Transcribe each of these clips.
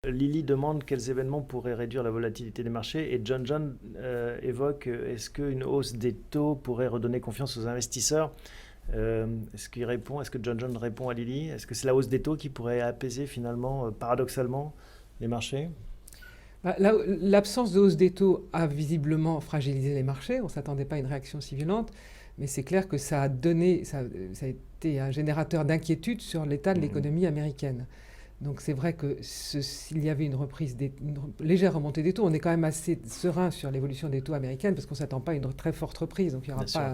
Lily demande quels événements pourraient réduire la volatilité des marchés et John évoque est-ce qu'une hausse des taux pourrait redonner confiance aux investisseurs. Est-ce que John répond à Lily? Est-ce que c'est la hausse des taux qui pourrait apaiser finalement, paradoxalement, les marchés? L'absence de hausse des taux a visiblement fragilisé les marchés. On ne s'attendait pas à une réaction si violente, mais c'est clair que ça a été un générateur d'inquiétude sur l'état de l'économie américaine. Donc c'est vrai que s'il y avait une légère remontée des taux, on est quand même assez serein sur l'évolution des taux américaines parce qu'on ne s'attend pas à une très forte reprise. Donc, il y aura pas,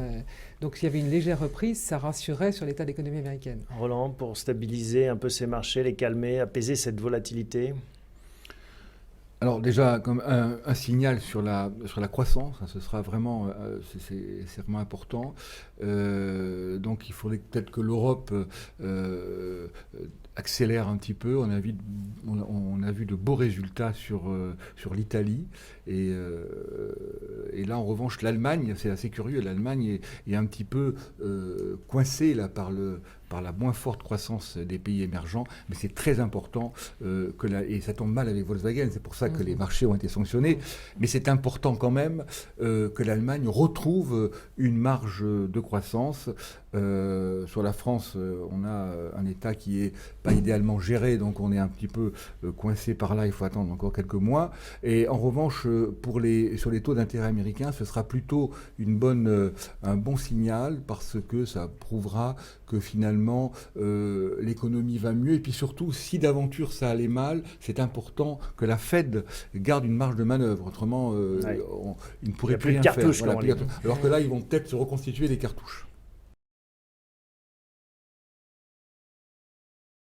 donc s'il y avait une légère reprise, ça rassurerait sur l'état de l'économie américaine. Roland, pour stabiliser un peu ces marchés, les calmer, apaiser cette volatilité. Alors déjà, comme un signal sur la croissance, hein, ce sera vraiment, c'est vraiment important. Donc il faudrait peut-être que l'Europe accélère un petit peu. On a vu de beaux résultats sur l'Italie. Et là, en revanche, l'Allemagne, c'est assez curieux, l'Allemagne est un petit peu coincée là, par la moins forte croissance des pays émergents, mais c'est très important et ça tombe mal avec Volkswagen, c'est pour ça que les marchés ont été sanctionnés, mais c'est important quand même que l'Allemagne retrouve une marge de croissance. Sur la France, on a un État qui est pas idéalement géré, donc on est un petit peu coincé par là, il faut attendre encore quelques mois. Et en revanche, sur les taux d'intérêt américains, ce sera plutôt un bon signal parce que ça prouvera que finalement l'économie va mieux. Et puis surtout, si d'aventure ça allait mal, c'est important que la Fed garde une marge de manœuvre. Autrement, ils ne pourraient plus rien faire. Voilà, alors que là, ils vont peut-être se reconstituer les cartouches.